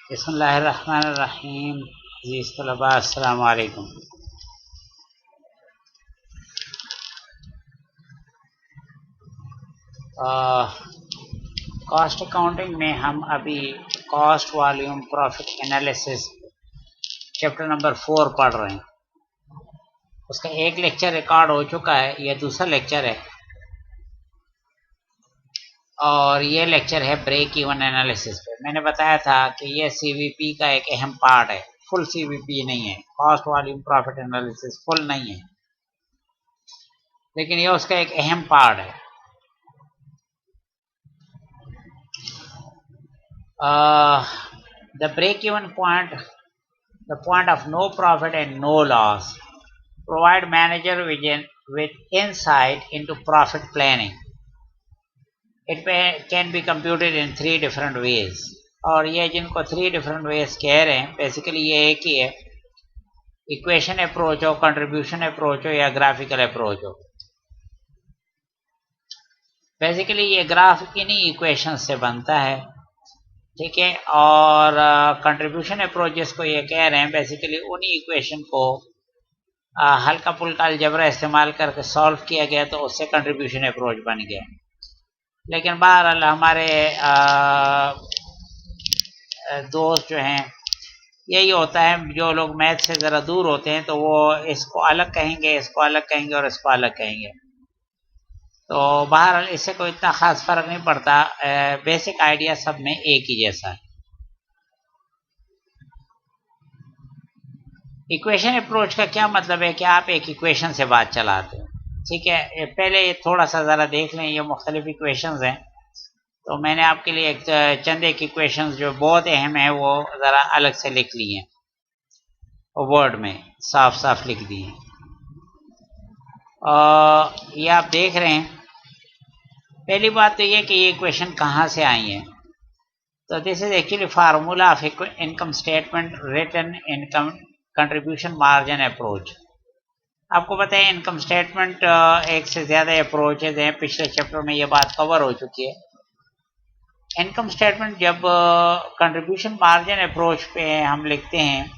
बिस्मिल्लाहिर्रहमानिर्रहीम। अज़ीज़ तलबा अस्सलामु अलैकुम। कॉस्ट अकाउंटिंग में हम अभी cost volume profit analysis chapter number 4 पढ़ रहे हैं। उसका एक लेक्चर रिकॉर्ड हो चुका है, यह दूसरा लेक्चर है और ये लेक्चर है ब्रेक इवन एनालिसिस पे। मैंने बताया था कि ये सीवीपी का एक अहम पार्ट है, फुल सीवीपी नहीं है। Cost volume profit analysis full नहीं है, लेकिन ये उसका एक अहम पार्ट है। The break-even point, the point of no profit and no loss, provide manager with insight into profit planning. It can be computed in 3 different ways. और ये जिनको 3 different ways कह रहे हैं, बेसिकली ये एक ही है, इक्वेशन अप्रोच हो, कंट्रीब्यूशन अप्रोच हो या ग्राफिकल अप्रोच हो। बेसिकली ये ग्राफ इन्हीं इक्वेशन से बनता है, ठीक है। और कंट्रीब्यूशन अप्रोच जिसको ये कह रहे हैं, बेसिकली उन्हीं इक्वेशन को हल्का फुल्का अलजबरा इस्तेमाल करके सॉल्व किया गया, तो उससे कंट्रीब्यूशन अप्रोच बन गया। लेकिन बहरहाल हमारे दोस्त जो हैं, यही होता है, जो लोग मैथ से ज़रा दूर होते हैं तो वो इसको अलग कहेंगे, इसको अलग कहेंगे और इसको अलग कहेंगे। तो बहरहाल इससे कोई इतना ख़ास फ़र्क नहीं पड़ता, बेसिक आइडिया सब में एक ही जैसा है। इक्वेशन अप्रोच का क्या मतलब है कि आप एक इक्वेशन से बात चलाते हो, ठीक है। पहले थोड़ा सा ज़रा देख लें, ये मुख्तलिफ इक्वेशंस हैं, तो मैंने आपके लिए चंद एक इक्वेशंस जो बहुत अहम है वो ज़रा अलग से लिख ली हैं, वर्ड में साफ साफ लिख दी हैं। ये आप देख रहे हैं। पहली बात तो ये कि ये इक्वेशन कहाँ से आई है, तो this is actually formula of income statement written income contribution margin approach. आपको पता है इनकम स्टेटमेंट एक से ज़्यादा अप्रोचेज हैं, पिछले चैप्टर में ये बात कवर हो चुकी है। इनकम स्टेटमेंट जब कंट्रीब्यूशन मार्जिन अप्रोच पे हम लिखते हैं,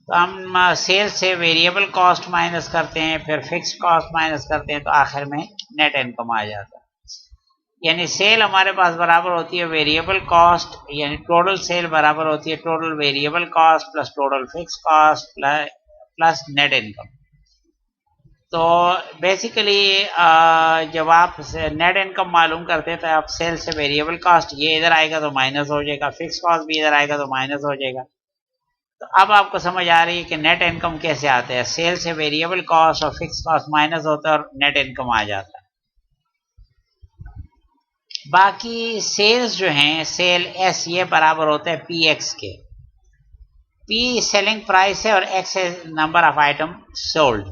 तो हम सेल्स से वेरिएबल कॉस्ट माइनस करते हैं, फिर फिक्स्ड कॉस्ट माइनस करते हैं, तो आखिर में नेट इनकम आ जाता है। यानी सेल हमारे पास बराबर होती है वेरिएबल कॉस्ट, यानी टोटल सेल बराबर होती है total variable cost plus total fix cost plus net income. तो बेसिकली जब आप नेट इनकम मालूम करते हैं, तो आप सेल से वेरिएबल कॉस्ट ये इधर आएगा तो माइनस हो जाएगा, फिक्स कॉस्ट भी इधर आएगा तो माइनस हो जाएगा। तो अब आपको समझ आ रही है कि नेट इनकम कैसे आते हैं। सेल से वेरिएबल कॉस्ट और फिक्स कॉस्ट माइनस होता है और नेट इनकम आ जाता है। बाकी सेल्स जो हैं, सेल एस ये बराबर होता है पी एक्स के। पी सेलिंग प्राइस है और एक्स है नंबर ऑफ आइटम सोल्ड,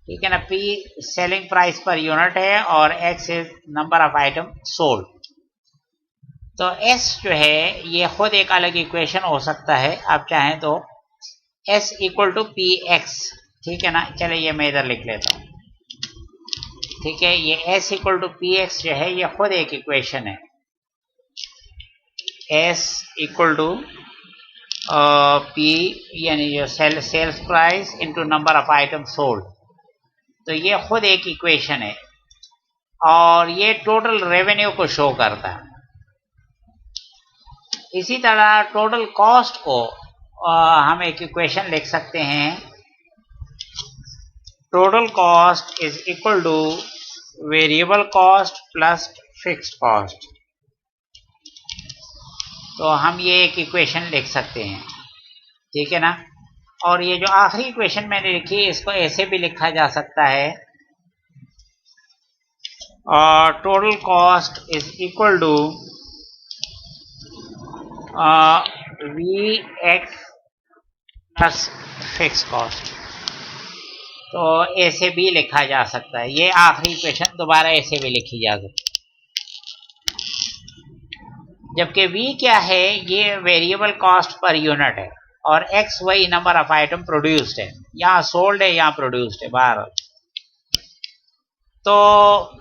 ठीक है ना। P selling price per unit है और x is number of item sold. तो एस जो है ये खुद एक अलग इक्वेशन हो सकता है, आप चाहें तो s equal to P x, ठीक है ना। चले ये मैं इधर लिख लेता हूँ, ठीक है। ये S equal to P x जो है ये खुद एक इक्वेशन है। एस इक्वल टू पी यानी जो sales price into number of item sold, तो ये खुद एक इक्वेशन है और ये टोटल रेवेन्यू को शो करता है। इसी तरह टोटल कॉस्ट को हम एक इक्वेशन लिख सकते हैं, total cost is equal to variable cost plus fixed cost. तो हम ये एक इक्वेशन लिख सकते हैं, ठीक है ना। और ये जो आखिरी इक्वेशन मैंने लिखी है इसको ऐसे भी लिखा जा सकता है, total cost is equal to v x plus fix cost. तो ऐसे भी लिखा जा सकता है। ये आखिरी इक्वेशन दोबारा ऐसे भी लिखी जा सकती है। जबकि v क्या है, ये वेरिएबल कॉस्ट पर यूनिट है और x वही नंबर ऑफ आइटम प्रोड्यूस्ड है, यहाँ सोल्ड है यहाँ प्रोड्यूस्ड है बाहर। तो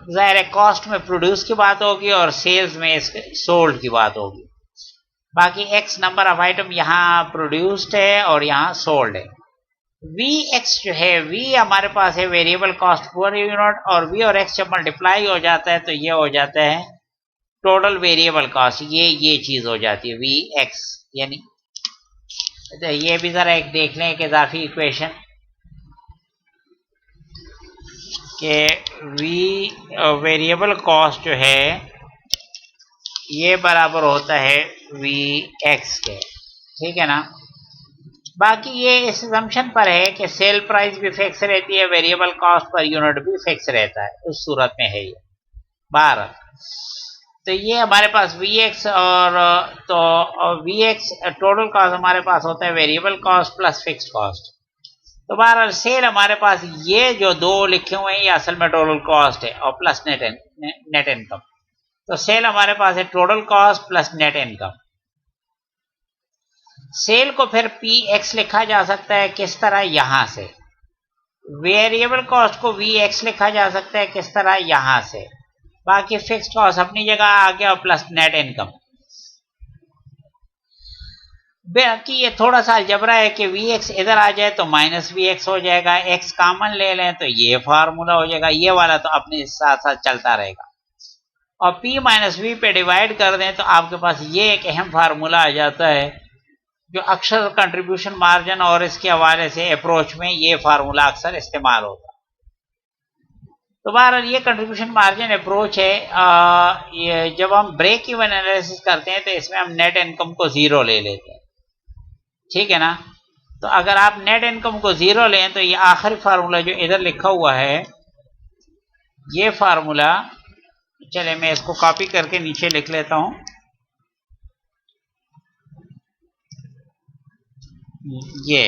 ज़ाहिर है कॉस्ट में प्रोड्यूस की बात होगी और सेल्स में इसके सोल्ड की बात होगी। बाकी x नंबर ऑफ आइटम यहाँ प्रोड्यूस्ड है और यहाँ सोल्ड है। Vx जो है, V हमारे पास है वेरिएबल कॉस्ट पर यूनिट, और V और x जब मल्टीप्लाई हो जाता है तो ये हो जाता है टोटल वेरिएबल कॉस्ट, ये चीज हो जाती है Vx। यानी तो ये भी जरा एक देख लें एक इजाफी इक्वेशन के V वेरिएबल कॉस्ट जो है ये बराबर होता है Vx के, ठीक है ना। बाकी ये इस असम्पशन पर है कि सेल प्राइस भी फिक्स रहती है, वेरिएबल कॉस्ट पर यूनिट भी फिक्स रहता है, उस सूरत में है ये 12। तो ये हमारे पास Vx और तो Vx टोटल कॉस्ट हमारे पास होता है variable cost plus fixed cost. तो बहरहाल सेल हमारे पास ये जो दो लिखे हुए हैं ये असल में टोटल कॉस्ट है और प्लस नेट इनकम। तो सेल हमारे पास है total cost plus net income. Sale को फिर Px लिखा जा सकता है किस तरह, यहां से। वेरिएबल कॉस्ट को Vx लिखा जा सकता है किस तरह, यहां से। बाकी फिक्स्ड कॉस्ट अपनी जगह आ गया और प्लस नेट इनकम। बाकी ये थोड़ा सा अलजबरा है कि Vx इधर आ जाए तो माइनस Vx हो जाएगा, x कॉमन ले लें तो ये फार्मूला हो जाएगा, ये वाला तो अपने साथ साथ चलता रहेगा। और P माइनस V पे डिवाइड कर दें तो आपके पास ये एक अहम फार्मूला आ जाता है जो अक्सर कंट्रीब्यूशन मार्जिन और इसके हवाले से अप्रोच में ये फार्मूला अक्सर इस्तेमाल होता है। तो बहरहाल ये कंट्रीब्यूशन मार्जिन अप्रोच है। ये जब हम ब्रेक इवन एनालिसिस करते हैं तो इसमें हम नेट इनकम को 0 ले लेते हैं, ठीक है ना। तो अगर आप नेट इनकम को 0 लें तो ये आखिरी फार्मूला जो इधर लिखा हुआ है ये फार्मूला, चले मैं इसको कॉपी करके नीचे लिख लेता हूं। ये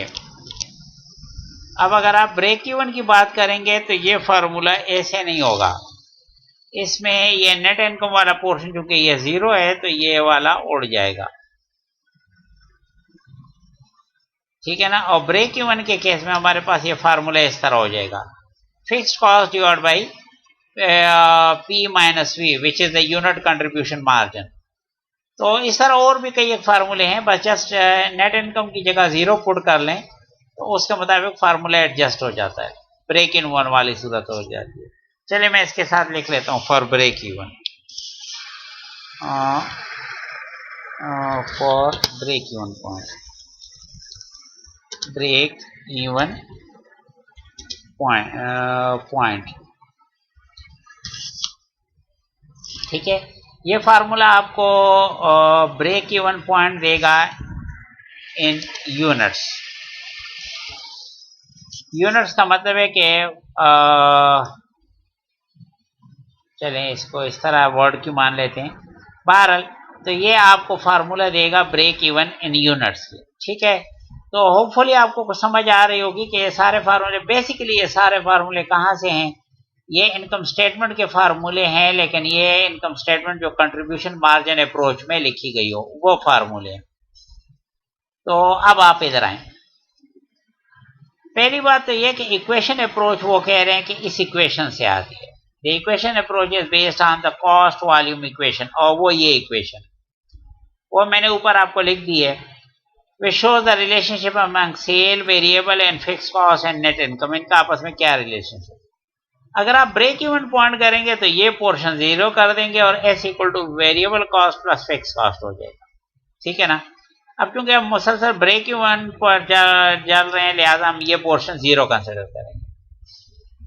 अब अगर आप ब्रेक इवन की बात करेंगे तो ये फार्मूला ऐसे नहीं होगा, इसमें ये नेट इनकम वाला पोर्शन चूंकि ये 0 है तो ये वाला उड़ जाएगा, ठीक है ना। और ब्रेक इवन के केस में हमारे पास ये फार्मूला इस तरह हो जाएगा, fixed cost divide by P minus V which is the unit contribution margin. तो इस तरह और भी कई एक फार्मूले हैं, बस जस्ट नेट इनकम की जगह 0 पुट कर लें तो उसके मुताबिक फार्मूला एडजस्ट हो जाता है, ब्रेक इन वन वाली सूरत हो जाती है। चलिए मैं इसके साथ लिख लेता हूँ for break even, for break even point, break even point, ठीक है। ये फार्मूला आपको ब्रेक इवन पॉइंट देगा इन यूनिट्स। यूनिट्स का मतलब है कि चलें इसको इस तरह वर्ड क्यों मान लेते हैं, बहरहाल तो ये आपको फार्मूला देगा ब्रेक इवन इन यूनिट्स, ठीक है। तो होपफुली आपको कुछ समझ आ रही होगी कि ये सारे फार्मूले, बेसिकली ये सारे फार्मूले कहाँ से हैं, ये इनकम स्टेटमेंट के फार्मूले हैं, लेकिन ये इनकम स्टेटमेंट जो कंट्रीब्यूशन मार्जिन अप्रोच में लिखी गई हो वो फार्मूले हैं। तो अब आप इधर आए, पहली बात तो ये कि इक्वेशन अप्रोच वो कह रहे हैं कि इस इक्वेशन से आती है। The equation approach is based on the cost volume equation, और वो ये इक्वेशन वो मैंने ऊपर आपको लिख दी है, which shows the relationship among sale, variable and fixed cost and net income। इनका आपस में क्या रिलेशनशिप। अगर आप ब्रेक इवन पॉइंट करेंगे तो ये पोर्शन 0 कर देंगे और S equal to variable cost plus fix cost हो जाएगा, ठीक है ना। अब क्योंकि हम मुसलसल ब्रेक इवन पर चल रहे हैं लिहाजा हम ये पोर्शन 0 कंसिडर करेंगे।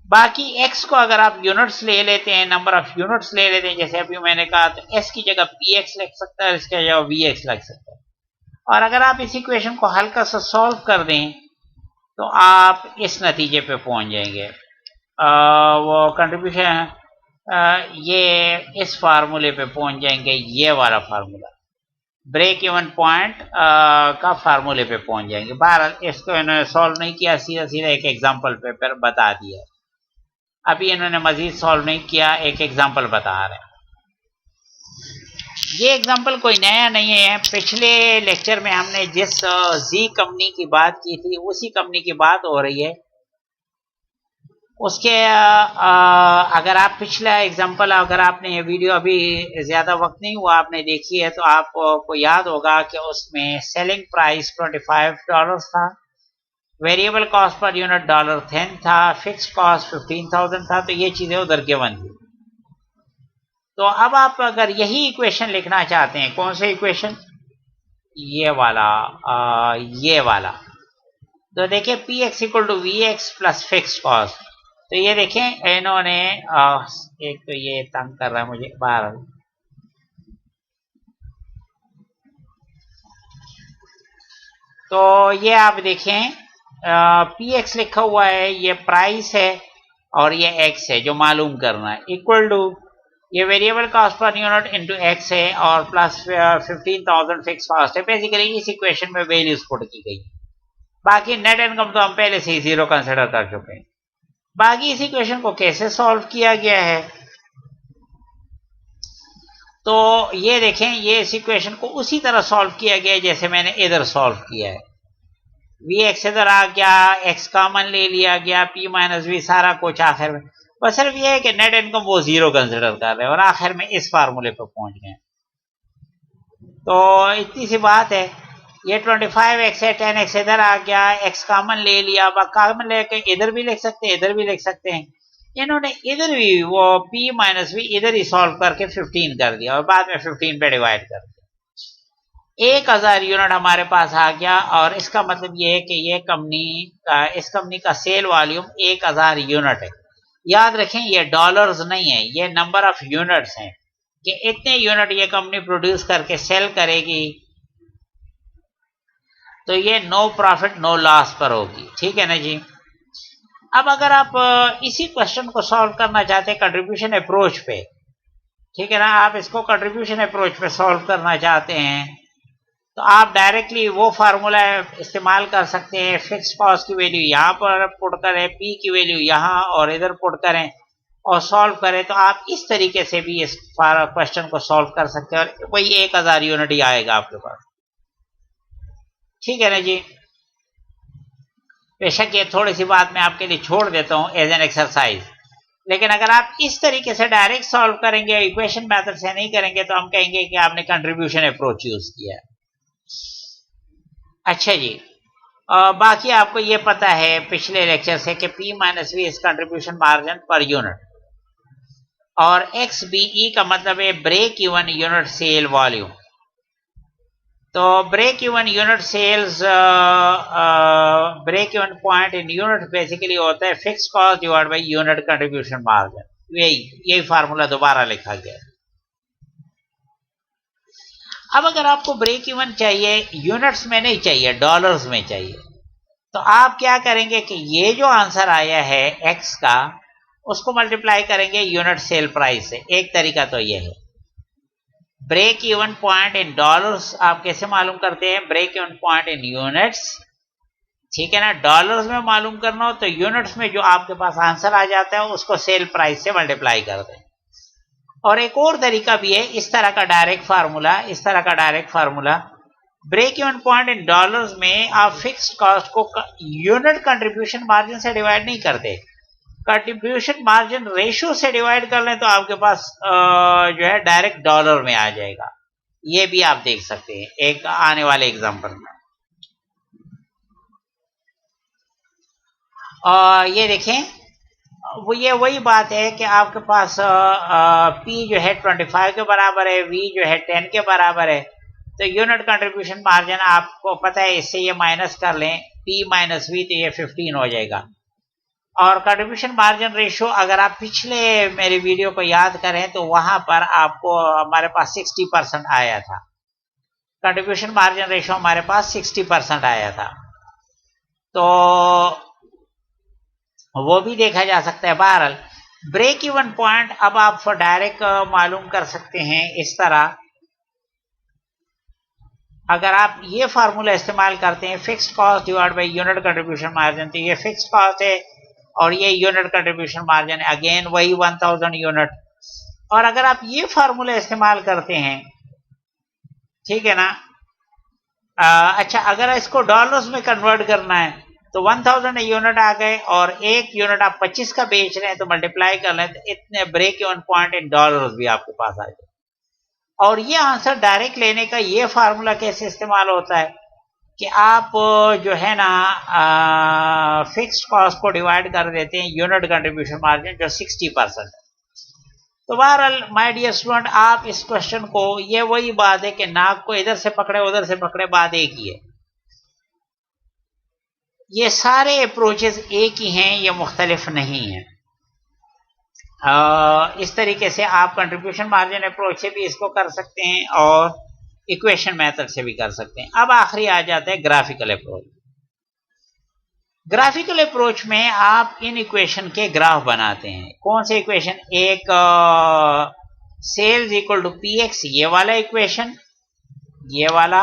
बाकी x को अगर आप यूनिट्स ले लेते हैं, नंबर ऑफ यूनिट्स ले लेते हैं, जैसे अभी मैंने कहा, तो s की जगह px लिख सकता है, इसके जगह vx लिख सकता है। और अगर आप इस इक्वेशन को हल्का सा सॉल्व कर दें तो आप इस नतीजे पे पहुंच जाएंगे, वो कंट्रीब्यूशन ये इस फार्मूले पे पहुंच जाएंगे, ये वाला फार्मूला ब्रेक इवन पॉइंट का फार्मूले पे पहुंच जाएंगे। बहरहाल इसको इन्होंने सॉल्व नहीं किया, सीधा सीधा एक एग्जांपल पे पर बता दिया, अभी इन्होंने मजीद सॉल्व नहीं किया, एक एग्जांपल बता रहे हैं। ये एग्जांपल कोई नया नहीं है, पिछले लेक्चर में हमने जिस जी कंपनी की बात की थी उसी कंपनी की बात हो रही है। उसके अगर आप पिछला एग्जांपल, अगर आपने ये वीडियो अभी ज़्यादा वक्त नहीं हुआ आपने देखी है, तो आपको याद होगा कि उसमें सेलिंग प्राइस $25 था, वेरिएबल कॉस्ट पर यूनिट $10 था, फिक्स कॉस्ट 15,000 था। तो ये चीज़ें उधर गिवन थी। तो अब आप अगर यही इक्वेशन लिखना चाहते हैं, कौन सा इक्वेशन, ये वाला, ये वाला, तो देखिए p x equal to v x plus fix cost. तो ये देखें इन्होंने एक तो ये तंग कर रहा है मुझे बाहर, तो ये आप देखें पी एक्स लिखा हुआ है, ये प्राइस है और ये एक्स है जो मालूम करना है, इक्वल टू ये variable cost per unit into x है और प्लस 15,000 फिक्स कॉस्ट है। बेसिकली इस इक्वेशन में वैल्यूज पुट की गई। बाकी नेट इनकम तो हम पहले से ही जीरो कंसिडर कर चुके हैं। बाकी इस इक्वेशन को कैसे सॉल्व किया गया है, तो ये देखें, ये इस इक्वेशन को उसी तरह सॉल्व किया गया है जैसे मैंने इधर सॉल्व किया है। वी एक्स इधर आ गया, एक्स कॉमन ले लिया गया, पी माइनस वी सारा कुछ आखिर में, बस सिर्फ ये है कि नेट इनकम वो जीरो कंसिडर कर रहे हैं और आखिर में इस फार्मूले पर पहुंच गए। तो इतनी सी बात है। ये 25x है, 10x इधर आ गया, x कॉमन ले लिया, अब कॉमन लेके इधर भी लिख सकते हैं, इधर भी लिख सकते हैं। इन्होंने इधर भी वो p माइनस वी इधर ही सॉल्व करके 15 कर दिया और बाद में 15 पे डिवाइड कर दिया। 1000 यूनिट हमारे पास आ गया और इसका मतलब ये है कि ये कंपनी का, इस कंपनी का सेल वॉल्यूम 1000 यूनिट है। याद रखें ये डॉलर्स नहीं है, ये नंबर ऑफ यूनिट्स हैं कि इतने यूनिट ये कंपनी प्रोड्यूस करके सेल करेगी, तो ये नो प्रॉफिट नो लॉस पर होगी। ठीक है ना जी। अब अगर आप इसी क्वेश्चन को सॉल्व करना चाहते हैं कंट्रीब्यूशन अप्रोच पे, ठीक है ना, आप इसको कंट्रीब्यूशन अप्रोच पे सॉल्व करना चाहते हैं, तो आप डायरेक्टली वो फार्मूला इस्तेमाल कर सकते हैं। फिक्स कॉस्ट की वैल्यू यहाँ पर पुट करें, पी की वैल्यू यहाँ और इधर पुट करें और सॉल्व करें, तो आप इस तरीके से भी इस क्वेश्चन को सॉल्व कर सकते हैं और वही 1000 यूनिट ही आएगा आपके पास। ठीक है ना जी। बेशक ये थोड़ी सी बात मैं आपके लिए छोड़ देता हूँ एज एन एक्सरसाइज, लेकिन अगर आप इस तरीके से डायरेक्ट सॉल्व करेंगे, इक्वेशन मेथड से नहीं करेंगे, तो हम कहेंगे कि आपने कंट्रीब्यूशन अप्रोच यूज किया है। अच्छा जी, बाकी आपको ये पता है पिछले लेक्चर से कि P minus V is contribution margin per unit और XBE का मतलब है break even unit sale volume. तो break even unit sales, break even point in unit basically होता है fix cost divide by unit contribution margin. यही formula दोबारा लिखा गया है। अब अगर आपको ब्रेक इवन चाहिए, यूनिट्स में नहीं चाहिए, डॉलर्स में चाहिए, तो आप क्या करेंगे कि ये जो आंसर आया है एक्स का, उसको मल्टीप्लाई करेंगे यूनिट सेल प्राइस से। एक तरीका तो ये है। Break even point in dollars आप कैसे मालूम करते हैं, break even point in units, ठीक है ना। डॉलर्स में मालूम करना हो तो यूनिट्स में जो आपके पास आंसर आ जाता है उसको सेल प्राइस से मल्टीप्लाई कर दें। और एक और तरीका भी है इस तरह का direct formula, break even point in dollars में आप फिक्स्ड कॉस्ट को यूनिट कंट्रीब्यूशन मार्जिन से डिवाइड नहीं करते, कंट्रीब्यूशन मार्जिन रेशियो से डिवाइड कर लें तो आपके पास जो है डायरेक्ट डॉलर में आ जाएगा। ये भी आप देख सकते हैं एक आने वाले एग्जांपल में। ये देखें, ये वही बात है कि आपके पास P जो है 25 के बराबर है, V जो है 10 के बराबर है, तो यूनिट कंट्रीब्यूशन मार्जिन आपको पता है, इससे ये माइनस कर लें P माइनस V, तो ये 15 हो जाएगा। और कंट्रीब्यूशन मार्जिन रेशियो अगर आप पिछले मेरी वीडियो को याद करें तो वहां पर आपको हमारे पास 60% आया था, कंट्रीब्यूशन मार्जिन रेशियो हमारे पास 60% आया था, तो वो भी देखा जा सकता है। बहरहाल ब्रेक इवन पॉइंट अब आप डायरेक्ट मालूम कर सकते हैं इस तरह, अगर आप ये फार्मूला इस्तेमाल करते हैं fixed cost divide by unit contribution margin, तो ये फिक्स्ड कॉस्ट है और ये यूनिट कंट्रीब्यूशन मार्जिन है, अगेन वही 1000 यूनिट। और अगर आप ये फार्मूला इस्तेमाल करते हैं, ठीक है ना, अच्छा अगर इसको डॉलर्स में कन्वर्ट करना है तो 1000 यूनिट आ गए और एक यूनिट आप 25 का बेच रहे हैं तो मल्टीप्लाई कर लें तो इतने break even point in dollars भी आपके पास आ जाए। और ये आंसर डायरेक्ट लेने का ये फार्मूला कैसे इस्तेमाल होता है कि आप जो है ना फिक्स्ड कॉस्ट को डिवाइड कर देते हैं यूनिट कंट्रीब्यूशन मार्जिन जो 60% है। तो बहरहाल माय डियर स्टूडेंट, आप इस क्वेश्चन को, ये वही बात है कि नाक को इधर से पकड़े उधर से पकड़े, बात एक ही है। ये सारे अप्रोचेस एक ही हैं, ये मुख्तलिफ नहीं हैं। इस तरीके से आप कंट्रीब्यूशन मार्जिन अप्रोच से भी इसको कर सकते हैं और इक्वेशन मेथड से भी कर सकते हैं। अब आखिरी आ जाता है ग्राफिकल अप्रोच। ग्राफिकल अप्रोच में आप इन इक्वेशन के ग्राफ बनाते हैं। कौन से इक्वेशन? एक sales equal to P X, ये वाला इक्वेशन, ये वाला,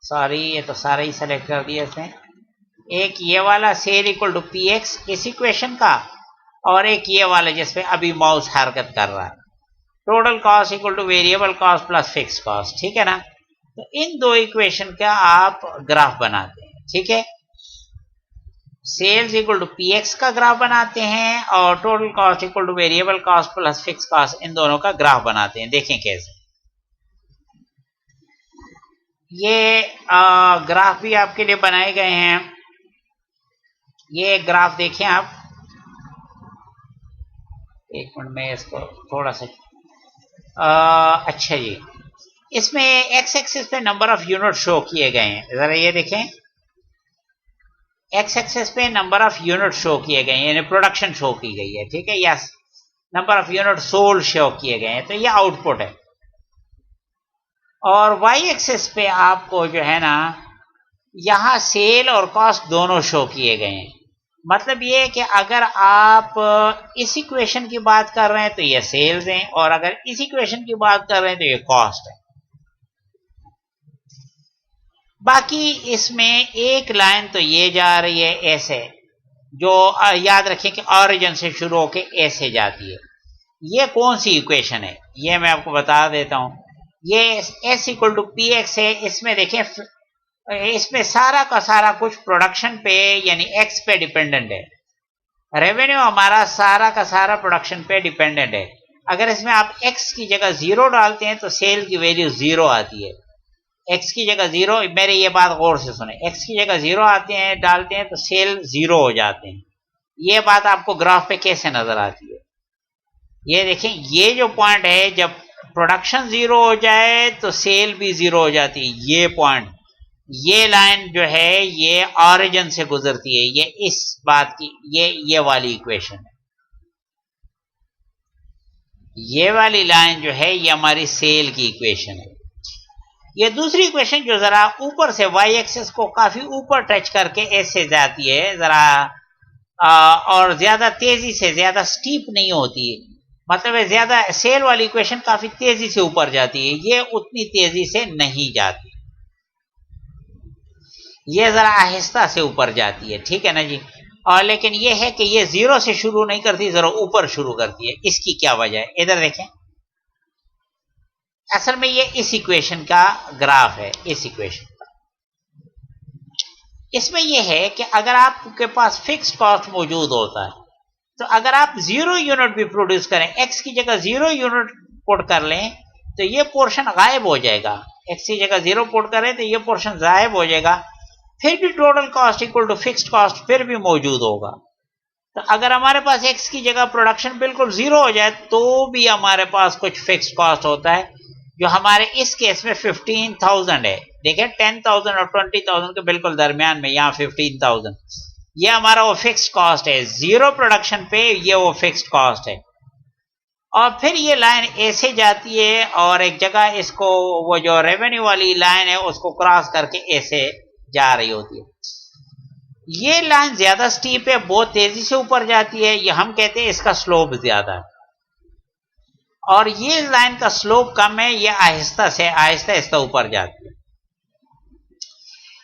सॉरी ये तो सारा ही सेलेक्ट कर दिया इसने। एक ये वाला sale equal to P X इस इक्वेशन का, और एक ये वाला जिसपे अभी माउस हरकत कर रहा है, total cost equal to variable cost plus fix cost. ठीक है ना? तो इन दो इक्वेशन का आप ग्राफ बनाते हैं। ठीक है, sales equal to P X का ग्राफ बनाते हैं और total cost equal to variable cost plus fix cost, इन दोनों का ग्राफ बनाते हैं। देखें कैसे। ये ग्राफ भी आपके लिए बनाए गए हैं। ये ग्राफ देखें आप, एक मिनट में इसको थोड़ा सा अच्छा जी, इसमें एक्स एक्सिस पे नंबर ऑफ यूनिट शो किए गए हैं। जरा ये देखें, एक्स एक्सिस पे नंबर ऑफ यूनिट शो किए गए हैं, यानी प्रोडक्शन शो की गई है। ठीक है, yes, number of unit sold show किए गए हैं, तो ये आउटपुट है। और वाई एक्सिस पे आपको जो है ना यहां सेल और कॉस्ट दोनों शो किए गए हैं। मतलब ये है कि अगर आप इस इक्वेशन की बात कर रहे हैं तो ये सेल्स हैं, और अगर इस इक्वेशन की बात कर रहे हैं तो ये कॉस्ट है। बाकी इसमें एक लाइन तो ये जा रही है ऐसे, जो याद रखें कि ऑरिजिन से शुरू होके ऐसे जाती है। ये कौन सी इक्वेशन है ये मैं आपको बता देता हूं। ये S equal to P X है। इसमें देखें, इसमें सारा का सारा कुछ प्रोडक्शन पे यानी एक्स पे डिपेंडेंट है। रेवेन्यू हमारा सारा का सारा प्रोडक्शन पे डिपेंडेंट है। अगर इसमें आप एक्स की जगह 0 डालते हैं तो सेल की वैल्यू 0 आती है। एक्स की जगह 0, मेरी ये बात गौर से सुने, एक्स की जगह 0 आते हैं, डालते हैं तो सेल 0 हो जाते हैं। ये बात आपको ग्राफ पे कैसे नजर आती है? ये देखें, ये जो पॉइंट है, जब प्रोडक्शन 0 हो जाए तो सेल भी 0 हो जाती है। ये पॉइंट, ये लाइन जो है ये ऑरिजिन से गुजरती है। ये इस बात की, ये वाली इक्वेशन है। ये वाली लाइन जो है ये हमारी सेल की इक्वेशन है। ये दूसरी इक्वेशन जो जरा ऊपर से वाई एक्सिस को काफी ऊपर टच करके ऐसे जाती है जरा, और ज्यादा तेजी से, ज्यादा स्टीप नहीं होती है। मतलब है ज्यादा, सेल वाली इक्वेशन काफी तेजी से ऊपर जाती है, ये उतनी तेजी से नहीं जाती, ये जरा आहिस्ता से ऊपर जाती है। ठीक है ना जी? और लेकिन ये है कि ये 0 से शुरू नहीं करती, जरा ऊपर शुरू करती है। इसकी क्या वजह है? इधर देखें, असल में ये इस इक्वेशन का ग्राफ है, इस इक्वेशन का। इसमें यह है कि अगर आपके पास फिक्स्ड कॉस्ट मौजूद होता है तो अगर आप 0 यूनिट भी प्रोड्यूस करें, एक्स की जगह 0 यूनिट पुट कर लें तो ये पोर्शन गायब हो जाएगा। एक्स की जगह 0 पुट करें तो ये पोर्शन गायब हो जाएगा, फिर भी total cost equal to fixed cost फिर भी मौजूद होगा। तो अगर हमारे पास एक्स की जगह प्रोडक्शन बिल्कुल 0 हो जाए तो भी हमारे पास कुछ फिक्स्ड कॉस्ट होता है, जो हमारे इस केस में 15,000 है। देखें, 10,000 और 20,000 के बिल्कुल दरमियान में, यहाँ 15,000, ये हमारा वो फिक्स्ड कॉस्ट है। 0 प्रोडक्शन पे ये वो फिक्स्ड कॉस्ट है। और फिर ये लाइन ऐसे जाती है और एक जगह इसको, वो जो रेवेन्यू वाली लाइन है उसको क्रॉस करके ऐसे जा रही होती है। ये लाइन ज्यादा स्टीप है, बहुत तेजी से ऊपर जाती है, ये हम कहते हैं इसका स्लोप ज्यादा है। और ये लाइन का स्लोप कम है, ये आहिस्ता से आहिस्ता आहिस्ता ऊपर जाती है।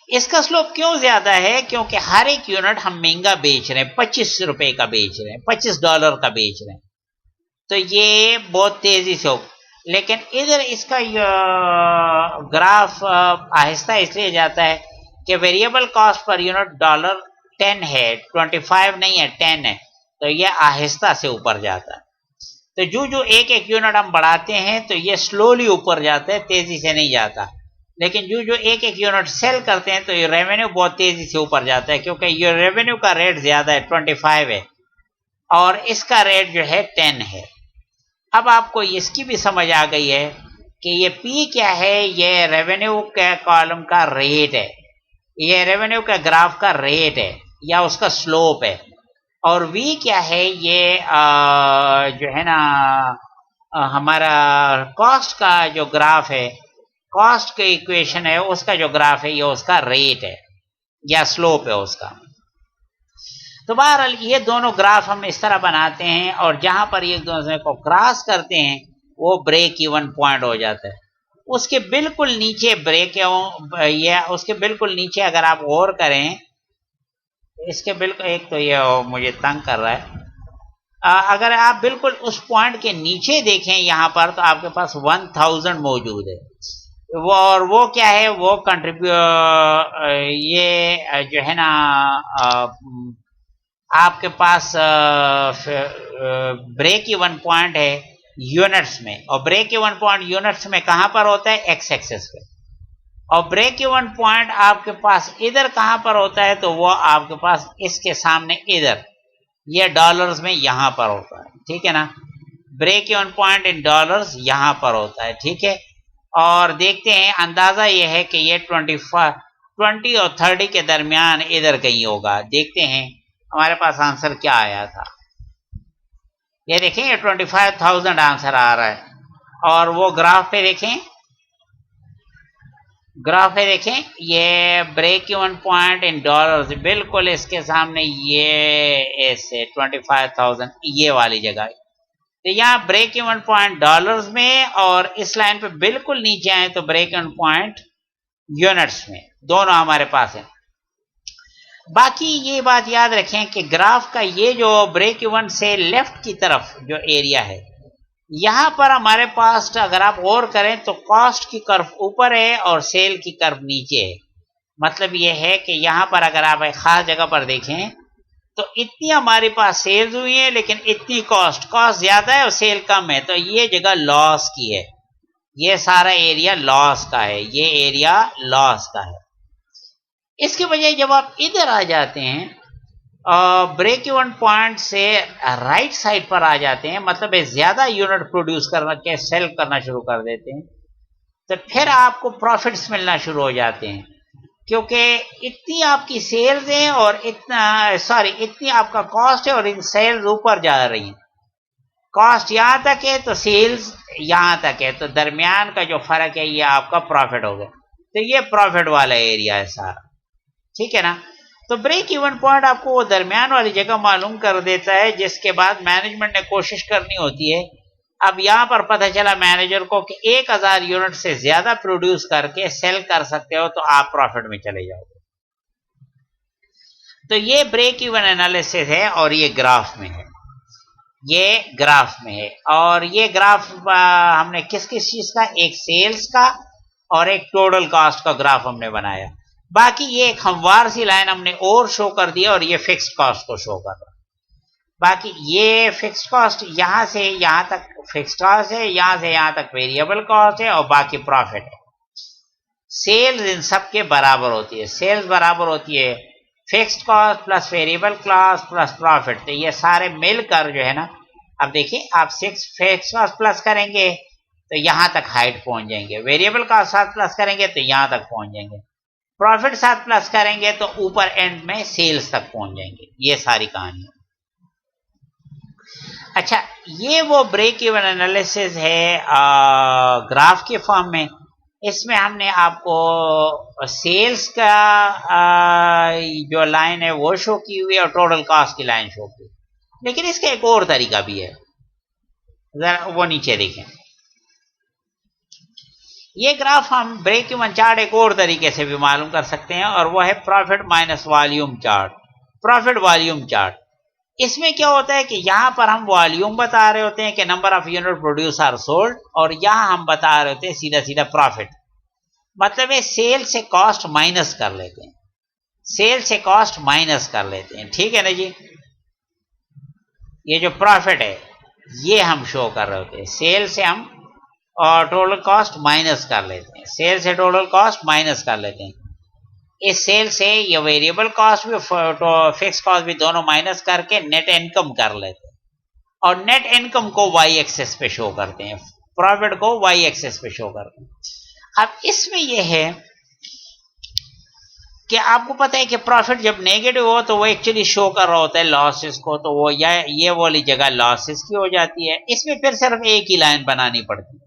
इसका स्लोप क्यों ज्यादा है? क्योंकि हर एक यूनिट हम महंगा बेच रहे हैं, 25 रुपए का बेच रहे हैं, $25 का बेच रहे हैं, तो ये बहुत तेजी से हो। लेकिन इधर इसका ग्राफ आहिस्ता इसलिए जाता है कि variable cost per unit dollar 10 है, 25 नहीं है, 10 है, तो ये आहिस्ता से ऊपर जाता है। तो जो जो एक एक यूनिट हम बढ़ाते हैं तो ये स्लोली ऊपर जाता है, तेजी से नहीं जाता। लेकिन जो जो एक एक यूनिट सेल करते हैं तो ये रेवेन्यू बहुत तेजी से ऊपर जाता है, क्योंकि ये रेवेन्यू का रेट ज्यादा है, 25 है, और इसका रेट जो है 10 है। अब आपको इसकी भी समझ आ गई है कि ये पी क्या है, ये रेवेन्यू के कॉलम का रेट है, ये रेवेन्यू का ग्राफ का रेट है या उसका स्लोप है। और वी क्या है, ये जो है ना हमारा कॉस्ट का जो ग्राफ है, कॉस्ट के इक्वेशन है उसका जो ग्राफ है, ये उसका रेट है या स्लोप है उसका। तो बहरहाल ये दोनों ग्राफ हम इस तरह बनाते हैं, और जहां पर ये दोनों को क्रॉस करते हैं वो ब्रेक इवन पॉइंट हो जाता है। उसके बिल्कुल नीचे ब्रेक या उसके बिल्कुल नीचे अगर आप गौर करें, इसके बिल्कुल एक तो ये मुझे तंग कर रहा है, अगर आप बिल्कुल उस पॉइंट के नीचे देखें यहाँ पर, तो आपके पास 1000 मौजूद है। वो और वो क्या है, वो ये जो है ना आपके पास ब्रेक इवन पॉइंट है यूनिट्स में, और ब्रेक इवन पॉइंट यूनिट्स में कहां पर होता है, एक्स एक्सेस पे। और ब्रेक इवन पॉइंट आपके पास इधर कहां पर होता है, तो वो आपके पास इसके सामने इधर, ये डॉलर्स में यहां पर होता है, ठीक है ना। Break even point in dollars यहां पर होता है, ठीक है। और देखते हैं, अंदाजा ये है कि ये 20 और 30 के दरमियान इधर कहीं होगा। देखते हैं हमारे पास आंसर क्या आया था। ये देखें, ये 25,000 आंसर आ रहा है, और वो ग्राफ पे देखें, ग्राफ पे देखें, ये break even point in dollars बिल्कुल इसके सामने, ये ऐसे 25,000 ये वाली जगह। तो यहाँ ब्रेक इवन पॉइंट डॉलर्स में, और इस लाइन पे बिल्कुल नीचे आए तो ब्रेक इवन पॉइंट यूनिट्स में, दोनों हमारे पास है। बाकी ये बात याद रखें कि ग्राफ का ये जो ब्रेक इवन से लेफ्ट की तरफ जो एरिया है, यहां पर हमारे पास अगर आप गौर करें तो कॉस्ट की कर्व ऊपर है और सेल की कर्व नीचे है। मतलब ये है कि यहां पर अगर आप एक खास जगह पर देखें तो इतनी हमारे पास सेल्स हुई है, लेकिन इतनी कॉस्ट ज्यादा है और सेल कम है, तो ये जगह लॉस की है, ये सारा एरिया लॉस का है, ये एरिया लॉस का है। इसके बजाय जब आप इधर आ जाते हैं, ब्रेक इवन पॉइंट से राइट साइड पर आ जाते हैं, मतलब ज्यादा यूनिट प्रोड्यूस करना के सेल करना शुरू कर देते हैं, तो फिर आपको प्रॉफिट्स मिलना शुरू हो जाते हैं, क्योंकि इतनी आपकी सेल्स हैं और इतनी आपका कॉस्ट है और इन सेल्स ऊपर जा रही हैं। कॉस्ट यहां तक है तो सेल्स यहां तक है, तो दरमियान का जो फर्क है ये आपका प्रॉफिट हो गया। तो ये प्रॉफिट वाला एरिया है सारा, ठीक है ना। तो ब्रेक इवन पॉइंट आपको वो दरमियान वाली जगह मालूम कर देता है, जिसके बाद मैनेजमेंट ने कोशिश करनी होती है। अब यहां पर पता चला मैनेजर को कि 1000 यूनिट से ज्यादा प्रोड्यूस करके सेल कर सकते हो तो आप प्रॉफिट में चले जाओगे। तो ये ब्रेक इवन एनालिसिस है, और ये ग्राफ में है, ये ग्राफ में है। और ये ग्राफ हमने किस किस चीज का, एक सेल्स का और एक टोटल कॉस्ट का ग्राफ हमने बनाया। बाकी ये एक हमवार सी लाइन हमने और शो कर दिया, और ये फिक्स्ड कॉस्ट को शो कर रहा। बाकी ये फिक्स्ड कॉस्ट यहां से यहां तक फिक्स्ड कॉस्ट है, यहां से यहां तक वेरिएबल कॉस्ट है, और बाकी प्रॉफिट है। सेल्स इन सब के बराबर होती है, सेल्स बराबर होती है fixed cost plus variable cost plus profit. तो ये सारे मिलकर जो है ना, अब देखिए आप फिक्स्ड कॉस्ट प्लस करेंगे तो यहां तक हाइट पहुंच जाएंगे, वेरिएबल कॉस्ट साथ प्लस करेंगे तो यहां तक पहुंच जाएंगे, प्रॉफिट साथ प्लस करेंगे तो ऊपर एंड में सेल्स तक पहुंच जाएंगे। ये सारी कहानी। अच्छा, ये वो ब्रेक इवन एनालिसिस है ग्राफ के फॉर्म में। इसमें हमने आपको सेल्स का जो लाइन है वो शो की हुई है, और टोटल कॉस्ट की लाइन शो की। लेकिन इसका एक और तरीका भी है, जरा वो नीचे देखें। ये ग्राफ हम ब्रेक इवन चार्ट एक और तरीके से भी मालूम कर सकते हैं, और वो है profit minus volume chart, profit volume chart. इसमें क्या होता है कि यहां पर हम वॉल्यूम बता रहे होते हैं कि number of unit produce or sold, और यहां हम बता रहे होते हैं सीधा सीधा प्रॉफिट। मतलब ये सेल से कॉस्ट माइनस कर लेते हैं, सेल से कॉस्ट माइनस कर लेते हैं, ठीक है ना जी। ये जो प्रॉफिट है ये हम शो कर रहे होते हैं, सेल से हम और टोटल कॉस्ट माइनस कर लेते हैं, सेल से टोटल कॉस्ट माइनस कर लेते हैं। इस सेल से ये वेरिएबल कॉस्ट भी फिक्स कॉस्ट भी दोनों माइनस करके नेट इनकम कर लेते हैं, और नेट इनकम को वाई एक्सेस पे शो करते हैं, प्रॉफिट को वाई एक्सेस पे शो करते हैं। अब इसमें यह है कि आपको पता है कि प्रॉफिट जब नेगेटिव हो तो वो एक्चुअली शो कर रहा होता है लॉसेस को, तो वो या ये वाली जगह लॉसेस की हो जाती है। इसमें फिर सिर्फ एक ही लाइन बनानी पड़ती है,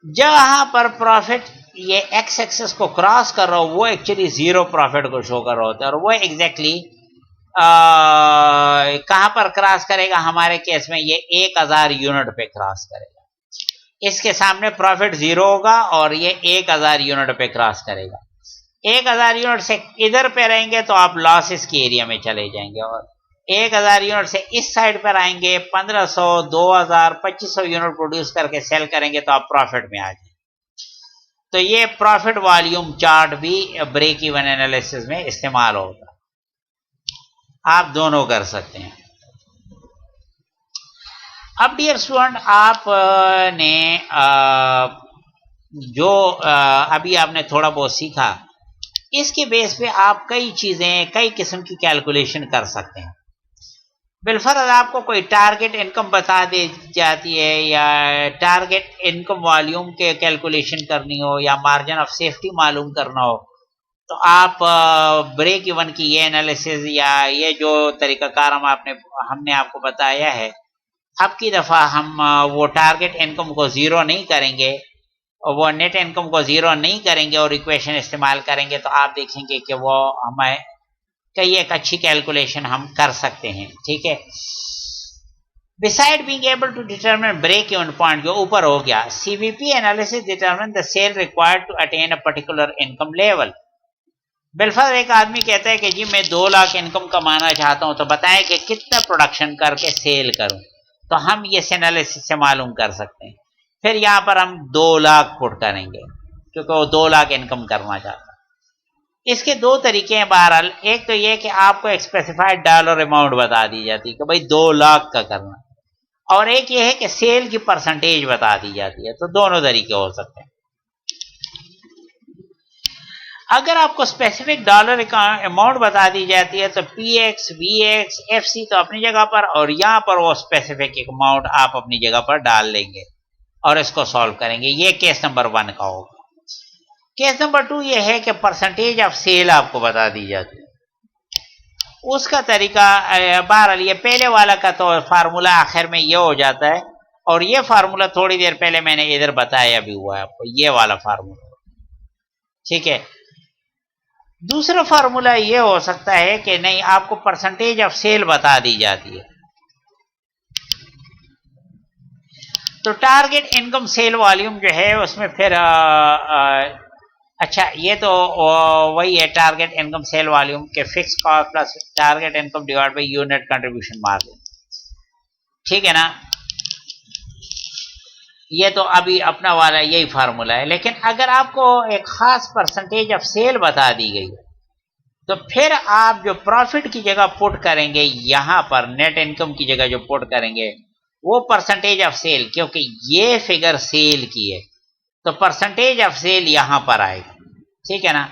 जहां पर प्रॉफिट ये एक्स एक्सेस को क्रॉस कर रहा हो वो एक्चुअली जीरो प्रॉफिट को शो कर रहा होता है, और वो एग्जैक्टली कहां पर क्रॉस करेगा, हमारे केस में ये 1000 यूनिट पे क्रॉस करेगा। इसके सामने प्रॉफिट जीरो होगा और ये 1000 यूनिट पे क्रॉस करेगा। 1000 यूनिट से इधर पे रहेंगे तो आप लॉसेस की एरिया में चले जाएंगे, और 1000 यूनिट से इस साइड पर आएंगे, 1500, 2000, 2500 यूनिट प्रोड्यूस करके सेल करेंगे तो आप प्रॉफिट में आ जाएंगे। तो ये प्रॉफिट वॉल्यूम चार्ट भी ब्रेक इवन एनालिसिस में इस्तेमाल होगा, आप दोनों कर सकते हैं। अब डियर स्टूडेंट, आपने जो अभी आपने थोड़ा बहुत सीखा, इसके बेस पे आप कई चीजें, कई किस्म की कैलकुलेशन कर सकते हैं। बिलफर्ज आपको कोई टारगेट इनकम बता दी जाती है, या टारगेट इनकम वॉल्यूम के कैलकुलेशन करनी हो, या मार्जिन ऑफ सेफ्टी मालूम करना हो, तो आप ब्रेक इवन की ये एनालिसिस या ये जो तरीकाकार हमने आपको बताया है, अब की दफ़ा हम वो टारगेट इनकम को ज़ीरो नहीं करेंगे और वो नेट इनकम को ज़ीरो नहीं करेंगे और इक्वेशन इस्तेमाल करेंगे, तो आप देखेंगे कि वो हमें कई एक अच्छी कैलकुलेशन हम कर सकते हैं, ठीक है। Beside being able to determine break even point, जो ऊपर हो गया, CVP analysis determine the sale required to attain a particular income level. बिलफर्ज एक आदमी कहता है कि जी मैं 2 लाख इनकम कमाना चाहता हूं, तो बताएं कि कितना प्रोडक्शन करके सेल करूं, तो हम ये एनालिसिस से मालूम कर सकते हैं। फिर यहां पर हम 2 लाख पुट करेंगे क्योंकि वो 2 लाख इनकम करना चाहता है। इसके दो तरीके हैं बहरहाल, एक तो ये कि आपको एक स्पेसिफाइड डॉलर अमाउंट बता दी जाती है कि भाई 2 लाख का करना, और एक ये है कि सेल की परसेंटेज बता दी जाती है। तो दोनों तरीके हो सकते हैं। अगर आपको स्पेसिफिक डॉलर अमाउंट बता दी जाती है तो पीएक्स, वीएक्स, एफसी तो अपनी जगह पर, और यहां पर वो स्पेसिफिक अमाउंट आप अपनी जगह पर डाल लेंगे और इसको सॉल्व करेंगे। ये केस नंबर 1 का होगा। केस नंबर 2 ये है कि परसेंटेज ऑफ सेल आपको बता दी जाती है। उसका तरीका बहरहाल ये पहले वाला का तो फार्मूला आखिर में ये हो जाता है, और ये फार्मूला थोड़ी देर पहले मैंने इधर बताया भी हुआ है आपको, ये वाला फार्मूला, ठीक है। दूसरा फार्मूला ये हो सकता है कि नहीं, आपको परसेंटेज ऑफ सेल बता दी जाती है, तो टारगेट इनकम सेल वॉल्यूम जो है उसमें फिर अच्छा ये तो वही है, टारगेट इनकम सेल वॉल्यूम के fix cost plus target income divide by unit contribution margin, ठीक है ना। ये तो अभी अपना वाला यही फार्मूला है। लेकिन अगर आपको एक खास परसेंटेज ऑफ सेल बता दी गई है, तो फिर आप जो प्रॉफिट की जगह पुट करेंगे, यहां पर नेट इनकम की जगह जो पुट करेंगे वो परसेंटेज ऑफ सेल, क्योंकि ये फिगर सेल की है तो परसेंटेज ऑफ सेल यहां पर आएगी, ठीक है ना।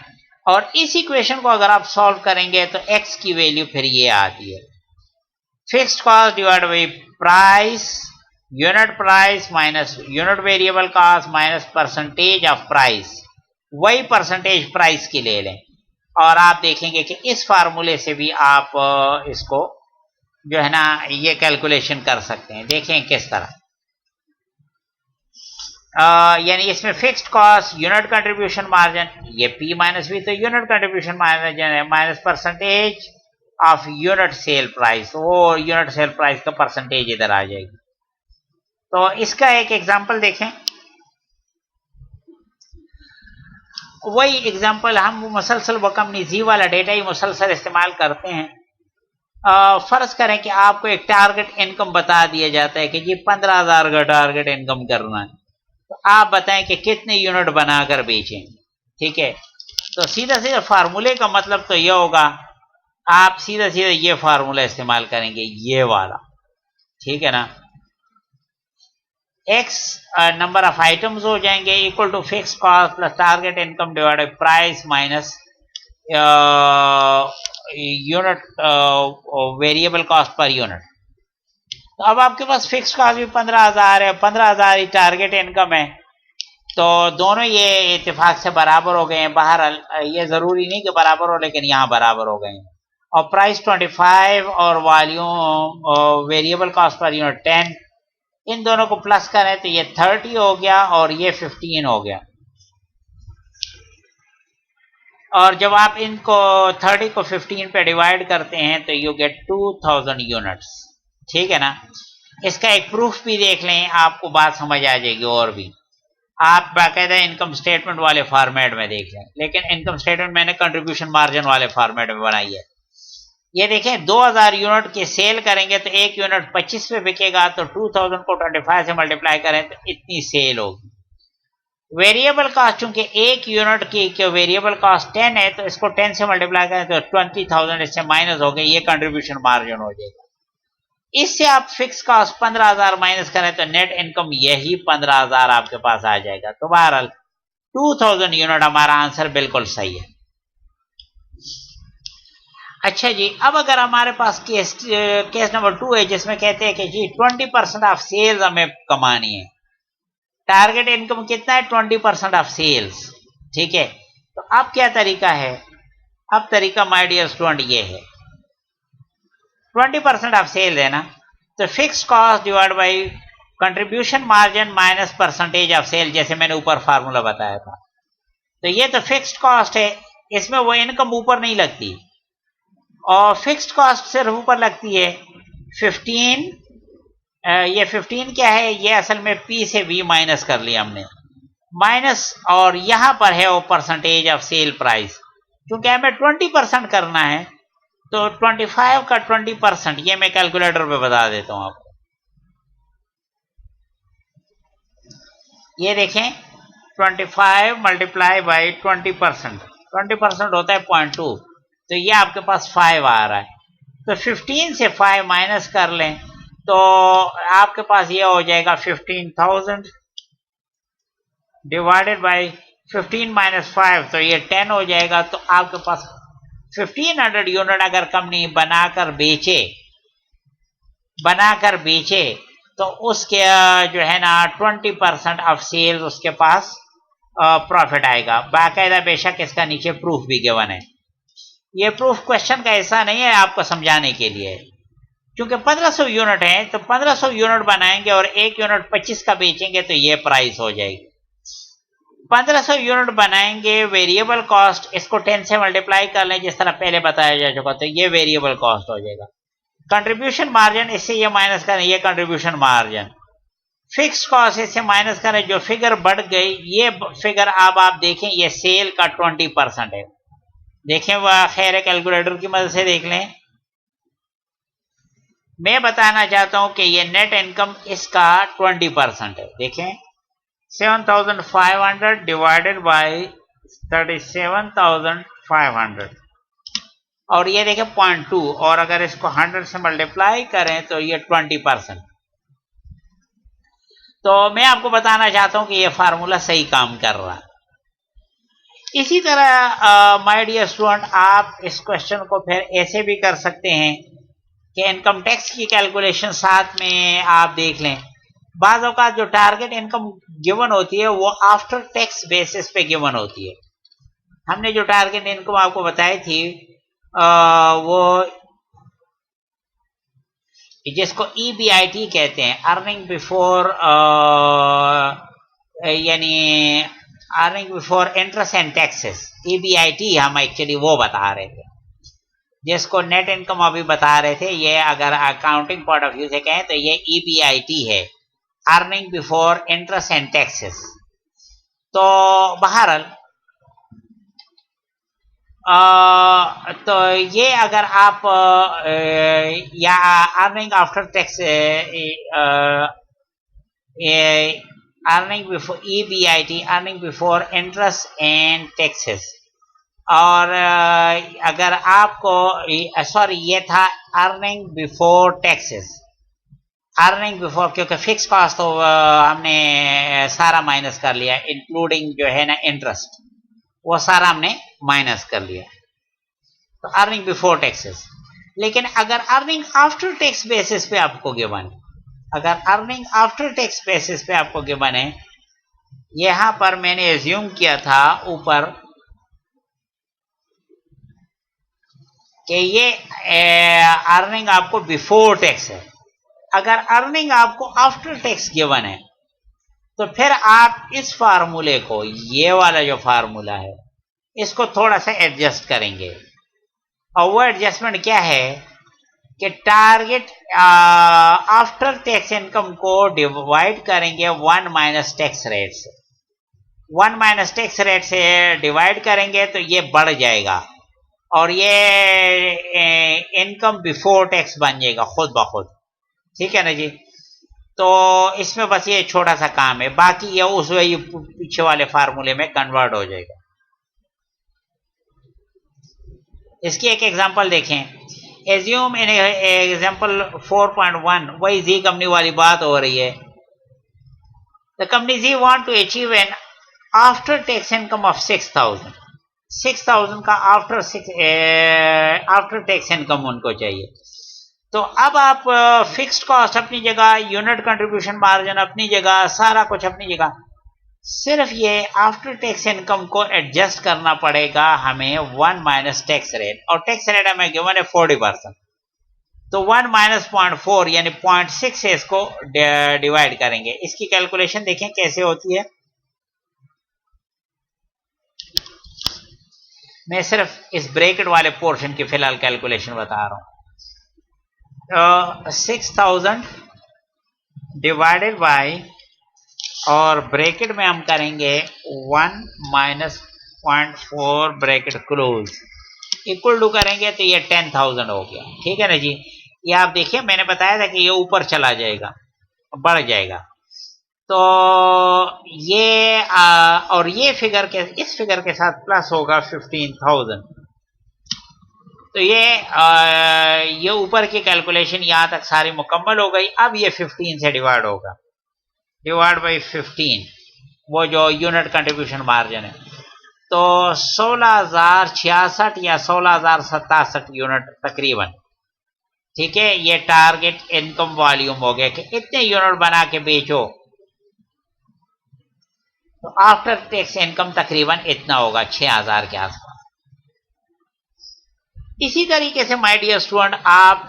और इस इक्वेशन को अगर आप सॉल्व करेंगे तो एक्स की वैल्यू फिर ये आती है, fixed cost divide by price, unit price minus unit variable cost minus percentage of price. वही परसेंटेज प्राइस की ले लें, और आप देखेंगे कि इस फार्मूले से भी आप इसको जो है ना ये कैलकुलेशन कर सकते हैं। देखें किस तरह, यानी इसमें fixed cost, unit contribution margin, ये पी माइनस वी, तो unit contribution margin minus percentage of unit sale price, वो यूनिट सेल प्राइस का परसेंटेज इधर आ जाएगी। तो इसका एक एग्जांपल देखें। वही एग्जांपल हम मुसलसल वकम निजी वाला डेटा ही मुसलसल इस्तेमाल करते हैं। फर्ज करें कि आपको एक टारगेट इनकम बता दिया जाता है कि जी 15,000 का टारगेट इनकम करना है, तो आप बताएं कि कितने यूनिट बनाकर बेचें। ठीक है, तो सीधा सीधा फार्मूले का मतलब तो यह होगा, आप सीधा सीधा ये फार्मूला इस्तेमाल करेंगे, ये वाला। ठीक है ना, एक्स नंबर ऑफ आइटम्स हो जाएंगे equal to fix cost plus target income divided by price minus unit variable cost per unit. तो अब आपके पास फिक्स कॉस्ट भी 15,000 है, 15,000 ही टारगेट इनकम है, तो दोनों ये इत्तेफाक से बराबर हो गए हैं। बाहर ये जरूरी नहीं कि बराबर हो, लेकिन यहाँ बराबर हो गए हैं। और प्राइस 25 और volume variable cost per unit 10, इन दोनों को प्लस करें तो ये 30 हो गया और ये 15 हो गया। और जब आप इनको 30 को 15 पे डिवाइड करते हैं तो यू गेट 2000 यूनिट्स। ठीक है ना, इसका एक प्रूफ भी देख लें, आपको बात समझ आ जाएगी। और भी आप बाकायदा इनकम स्टेटमेंट वाले फॉर्मेट में देख लें, लेकिन इनकम स्टेटमेंट मैंने कंट्रीब्यूशन मार्जिन वाले फॉर्मेट में बनाई है। ये देखें, 2000 यूनिट की सेल करेंगे तो एक यूनिट 25 पे बिकेगा, तो 2000 को 25 से मल्टीप्लाई करें तो इतनी सेल होगी। वेरिएबल कॉस्ट, चूंकि एक यूनिट की वेरिएबल कॉस्ट 10 है, तो इसको 10 से मल्टीप्लाई करें तो 20,000 इससे माइनस हो गए, ये कंट्रीब्यूशन मार्जिन हो जाएगा। इससे आप फिक्स कॉस्ट 15,000 माइनस करें तो नेट इनकम यही 15,000 आपके पास आ जाएगा। तो बहरहाल 2000 यूनिट हमारा आंसर बिल्कुल सही है। अच्छा जी, अब अगर हमारे पास केस नंबर 2 है, जिसमें कहते हैं कि जी 20% ऑफ सेल्स हमें कमानी है, टारगेट इनकम कितना है, 20% ऑफ सेल्स। ठीक है, तो अब क्या तरीका है? अब तरीका माय डियर स्टूडेंट ये है, 20% ऑफ सेल है ना, तो fix cost divide by contribution margin minus percentage of sale, जैसे मैंने ऊपर फार्मूला बताया था। तो ये तो फिक्स्ड कॉस्ट है, इसमें वो इनकम ऊपर नहीं लगती, और फिक्स्ड कॉस्ट सिर्फ ऊपर लगती है 15। ये 15 क्या है, ये असल में P से V माइनस कर लिया हमने, माइनस, और यहां पर है वो परसेंटेज ऑफ सेल प्राइस। क्योंकि हमें 20% करना है, तो 25 का 20%, ये मैं कैलकुलेटर पे बता देता हूं आपको। ये देखें, 25 मल्टीप्लाई बाई 20%, 20% होता है 0.2, तो ये आपके पास 5 आ रहा है। तो 15 से 5 माइनस कर लें तो आपके पास ये हो जाएगा 15,000 डिवाइडेड बाई 15 माइनस 5, तो ये 10 हो जाएगा। तो आपके पास 1500 यूनिट अगर कंपनी बनाकर बेचे तो उसके जो है ना 20% ऑफ सेल्स उसके पास प्रॉफिट आएगा। बाकायदा बेशक इसका नीचे प्रूफ भी गिवन है। ये प्रूफ क्वेश्चन का ऐसा नहीं है, आपको समझाने के लिए है। क्योंकि 1500 यूनिट है, तो 1500 यूनिट बनाएंगे और एक यूनिट 25 का बेचेंगे तो ये प्राइस हो जाएगी। 1500 यूनिट बनाएंगे, वेरिएबल कॉस्ट इसको 10 से मल्टीप्लाई कर लें, जिस तरह पहले बताया जा चुका, तो ये वेरिएबल कॉस्ट हो जाएगा। कंट्रीब्यूशन मार्जिन, इससे ये माइनस करें, ये कंट्रीब्यूशन मार्जिन। फिक्स कॉस्ट इससे माइनस करें, जो फिगर बढ़ गई, ये फिगर अब आप देखें, ये सेल का 20% है। देखें, वह खैर कैलकुलेटर की मदद से देख लें। मैं बताना चाहता हूं कि ये नेट इनकम इसका 20% है। देखें, 7,500 डिवाइडेड बाई 37,500, और ये देखें 0.2, और अगर इसको 100 से मल्टीप्लाई करें तो ये 20%। तो मैं आपको बताना चाहता हूं कि ये फार्मूला सही काम कर रहा है। इसी तरह माय डियर स्टूडेंट, आप इस क्वेश्चन को फिर ऐसे भी कर सकते हैं कि इनकम टैक्स की कैलकुलेशन साथ में आप देख लें। बाज़ औक़ात जो टारगेट इनकम गिवन होती है वो आफ्टर टैक्स बेसिस पे गिवन होती है। हमने जो टारगेट इनकम आपको बताई थी वो जिसको EBIT कहते हैं, अर्निंग बिफोर यानी earning before interest and taxes, EBIT हम एक्चुअली वो बता रहे थे। जिसको नेट इनकम अभी बता रहे थे, ये अगर अकाउंटिंग पॉइंट ऑफ व्यू से कहें तो ये EBIT है, earning before interest and taxes. तो बहरहाल तो ये अगर आप या earning after tax earning before EBIT, earning before interest and taxes. और अगर आपको सॉरी ये था earning before taxes, earning before, क्योंकि फिक्स कॉस्ट तो हमने सारा माइनस कर लिया, इंक्लूडिंग जो है ना इंटरेस्ट, वो सारा हमने माइनस कर लिया, तो अर्निंग बिफोर टैक्सेस। लेकिन अगर अर्निंग आफ्टर टैक्स बेसिस पे आपको गिवन, अगर अर्निंग आफ्टर टैक्स बेसिस पे आपको गिवन है, यहां पर मैंने एज्यूम किया था ऊपर कि ये अर्निंग आपको बिफोर टैक्स है। अगर अर्निंग आपको आफ्टर टैक्स गिवन है तो फिर आप इस फार्मूले को, ये वाला जो फार्मूला है, इसको थोड़ा सा एडजस्ट करेंगे। और वो एडजस्टमेंट क्या है कि टारगेट आफ्टर टैक्स इनकम को डिवाइड करेंगे 1 माइनस टैक्स रेट से। 1 माइनस टैक्स रेट से डिवाइड करेंगे तो ये बढ़ जाएगा और ये इनकम बिफोर टैक्स बन जाएगा खुद ब खुद। ठीक है ना जी। तो इसमें बस ये छोटा सा काम है, बाकी ये उस वही पीछे वाले फार्मूले में कन्वर्ट हो जाएगा। इसकी एक एग्जांपल देखें। एज्यूम इन एग्जांपल 4.1, वही जी कंपनी वाली बात हो रही है। The company G want to achieve an after tax income of 6,000 का आफ्टर टैक्स इनकम उनको चाहिए। तो अब आप फिक्स्ड कॉस्ट अपनी जगह, यूनिट कंट्रीब्यूशन मार्जिन अपनी जगह, सारा कुछ अपनी जगह, सिर्फ ये आफ्टर टैक्स इनकम को एडजस्ट करना पड़ेगा हमें 1 माइनस टैक्स रेट, और टैक्स रेट हमें गिवन है 40%। तो 1 माइनस 0.4 यानी 0.6 से इसको डिवाइड करेंगे। इसकी कैलकुलेशन देखें कैसे होती है। मैं सिर्फ इस ब्रैकेट वाले पोर्शन की फिलहाल कैलकुलेशन बता रहा हूं। 6,000 डिवाइडेड बाय, और ब्रैकेट में हम करेंगे 1 minus 0.4 bracket close, equal to करेंगे तो ये 10,000 हो गया। ठीक है ना जी। ये आप देखिए मैंने बताया था कि ये ऊपर चला जाएगा, बढ़ जाएगा। तो ये और ये फिगर के, इस फिगर के साथ प्लस होगा 15,000। तो ये ऊपर की कैलकुलेशन यहां तक सारी मुकम्मल हो गई। अब ये 15 से डिवाइड होगा, डिवाइड बाई 15, वो जो यूनिट कंट्रीब्यूशन मार्जिन है। तो 16,066 या 16,067 यूनिट तकरीबन। ठीक है, ये टारगेट इनकम वॉल्यूम हो गया कि इतने यूनिट बना के बेचो तो आफ्टर टैक्स इनकम तकरीबन इतना होगा, 6,000 के आसपास। इसी तरीके से माय डियर स्टूडेंट आप